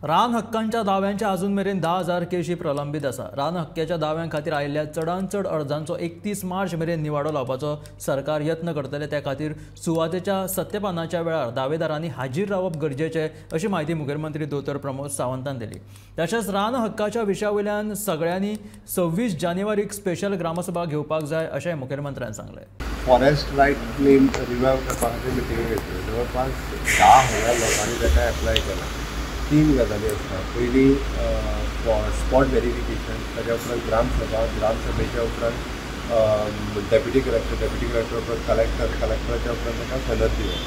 रान हक्कांच्या दाव्यांच्या अजून मेरेन 10,000 केशी प्रलंबित आसा। रान हक्काच्या दाव्यां खातीर आयिल्ल्या चडांत चड अर्जांचो 31 मार्च मेरेन निवाडो लावपाचो सरकार यत्न करतले। त्या खातीर सुवातेच्या सत्यपानाच्या वेळार दावेदारांनी हाजीर रावप गरजेचें अशी माहिती मुखेलमंत्री दोतोर प्रमोद सावंतान दिली। तशेंच रान हक्काच्या विशयावयल्यान सगळ्यांनी 26 जानेवारीक स्पेशल ग्रामसभा घेवपाक जाय अशें मुखेलमंत्र्यान सांगलें। फॉरेस्ट रायट क्लेम रिवायव करपा खातीर मिटींग घेतली। जवळपास 10,000 लोकांनी ताका एप्लाय केला। 3 गजाली आसता। पयली स्पॉट व्हेरिफिकेशन, ताच्या उपरांत ग्रामसभेच्या उपरांत डेप्युटी कलेक्टर उपरांत कलेक्टराच्या उपरांत ताका सनद दिवप।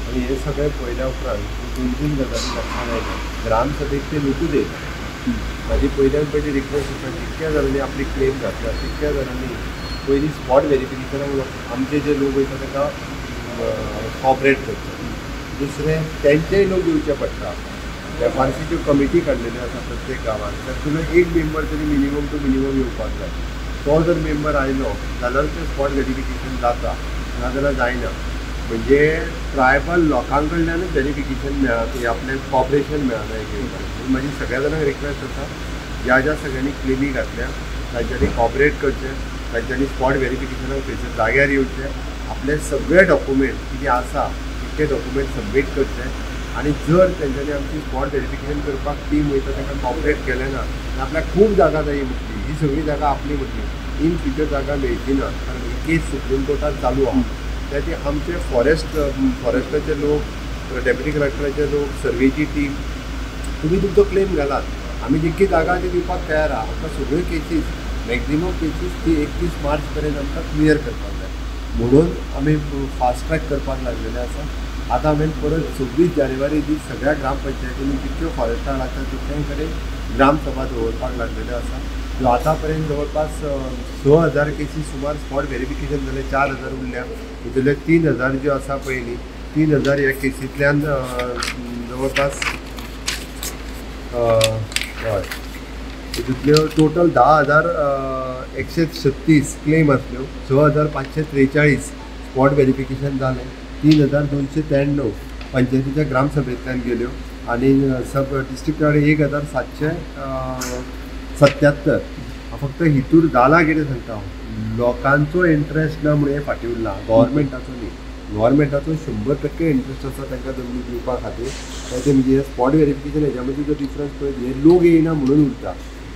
आनी हे सगळें पळयल्या उपरांत 2-3 गजाली लक्षांत आयल्या। ग्रामसभेक ते लोकूच येयले। म्हाजी पयल्यान पयली रिक्वेस्ट आसा, जितक्या जाणांनी आपली क्लेम घातला तितक्या जाणांनी पयली स्पॉट व्हेरिफिकेशनाक आमचे जे लोक वयता ताका कॉपरेट करचे। दुसरें तेंचेय लोक येवचे पडटा। एफआरसीच्यो कमिटी काडलेल्यो आसा प्रत्येक गांवांत, तातूंतलो एक मेंबर तरी मिनिमम टू मिनिमम येवपाक जाय। तो जर मेंबर आयलो जाल्यार तें स्पॉट व्हेरिफिकेशन जाता, नाजाल्यार जायना। म्हणजे ट्रायबल लोकां कडल्यानूच व्हेरिफिकेशन मेळना, आपल्याक कॉपरेशन मेळना एक घेवपाक। म्हाजी सगळ्या जाणांक रिक्वेस्ट आसा, ज्या सगळ्यांनी क्लेमी घातल्या तांच्यांनी कॉपरेट करचें, तांच्यांनी स्पॉट व्हेरिफिकेशनाक थंयसर जाग्यार येवचें, आपले सगळे डॉक्युमेंट कितें आसा तितके डॉक्युमेंट सबमीट करचे। आनी जर तेंच्यांनी आमची स्पॉट व्हेरिफिकेशन करपाक टीम वयता ताका कॉपरेट केलें ना, आपल्याक खूब जागा जायी म्हटली, ही सगळी जागा आपली म्हटली, इन फ्युचर जागा मेळची ना, कारण ही केस सुप्रीम कोर्टात चालू आहा। त्याची आमचे फॉरेस्टाचे लोक, डेप्युटी कलेक्टराचे लोक, सर्वेची टीम, तुमी तुमचो क्लेम घालात, आमी जितकी जागा ती दिवपाक तयार आहा। आमकां सगळ्यो केसीस, मॅक्झिमम केसीस ती 31 मार्च पर्यंत आमकां क्लियर करपाक जाय, म्हणून आमी फास्ट ट्रॅक करपाक लागलेले आसा। आतां हांवें परत 26 जानेवारी दीस सगळ्या ग्रामपंचायतींनी जितक्यो फॉरेस्टार आसा तितक्यां कडेन ग्रामसभा दवरपाक लागलेल्यो आसा। जो आतां पर्यंत जवळपास 6,000 केसीस सुमार स्पॉट व्हेरिफिकेशन जाले, 4,000 उरल्या। तितूंतले 3,000 ज्यो आसा पयलीं 3,000 ह्या केसींतल्यान जवळपास हय तितूंतल्यो टोटल 10,136 क्लेम आसल्यो, 6,543 स्पॉट व्हेरिफिकेशन जालें, 3,293 पंचायतीच्या ग्रामसभेंतल्यान गेल्यो आनी सब डिस्ट्रिक्टाक 1,777। फक्त हितूर जाला कितें सांगता हांव, लोकांचो इंट्रस्ट ना म्हणून हें फाटीं उरलां, गव्हर्मेंटाचो न्ही। गव्हर्मेंटाचो 100% इंट्रस्ट आसा तांकां जमनी दिवपा खातीर। ते म्हणजे स्पॉट व्हेरिफिकेशन हेच्या मदीं जो डिफरन्स पळय, हे लोक येयना म्हणून उरता।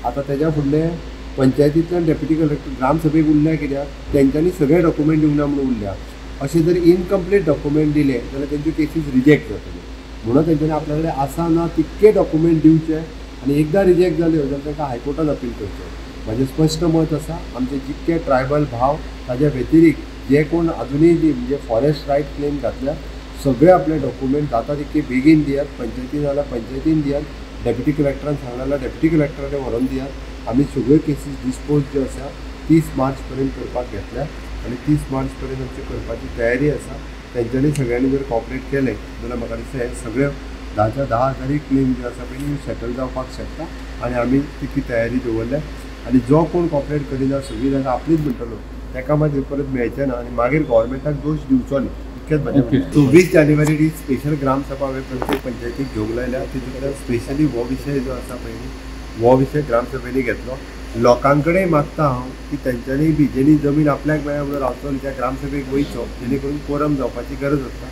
आतां तेच्या फुडलें पंचायतींतल्यान डेप्युटी कलेक्टर ग्रामसभेक उरल्या कित्याक तेंच्यांनी सगळे डॉक्युमेंट दिवना म्हणून उरल्या। अशें जर इनकम्प्लीट डॉक्युमेंट दिले जाल्यार तेंच्यो केसीस रिजेक्ट जातल्यो, म्हणून तेंच्यांनी आपल्या कडेन आसा ना तितके डॉक्युमेंट दिवचे। आनी एकदां रिजेक्ट जाल्यो जाल्यार तांकां हायकोर्टान अपील करचें। म्हाजें स्पश्ट मत आसा, आमचे जितके ट्रायबल भाव ताच्या व्यतिरिक्त जे कोण अजुनूय म्हणजे फॉरेस्ट रायट क्लेम घातल्या, सगळे आपले डॉक्युमेंट जाता तितके बेगीन दियात। पंचायतीन जाल्यार पंचायतीन दियात, डेप्युटी कलेक्टरान सांगलें जाल्यार डेप्युटी कलेक्टरान व्हरून दियात। आमी सगळ्यो केसीस डिस्पोज ज्यो आसा 30 मार्च पर्यंत करपाक घेतल्या आनी 30 मार्च पर्यंत आमची करपाची तयारी आसा। तेंच्यांनी सगळ्यांनी जर कॉपरेट केलें जाल्यार म्हाका दिसता हे सगळ्यो 10,000 क्लेम जे आसा पळय सेटल जावपाक शकता। आनी आमी तितली तयारी दवरल्या आनी जो कोण कॉपरेट करिना सगळी जागा आपलीच म्हणटलो ताका मागीर परत मेळचें ना आनी मागीर गव्हर्मेंटाक दोश दिवचो न्ही, इतकेंच म्हाजें। 26 जानेवारी दीस स्पेशल ग्रामसभा हांवें प्रत्येक पंचायतीक घेवंक लायल्या। तितूंतल्यान स्पेशली हो विशय जो आसा पळय हो विशय ग्रामसभेनी घेतलो। लोकां कडेन मागता हांव की तेंच्यांनी बी जेणी जमीन आपल्याक मेळ्ळ्या म्हणून रावतलो त्या ग्रामसभेक वयचो, जेणे करून कोरम जावपाची गरज आसता।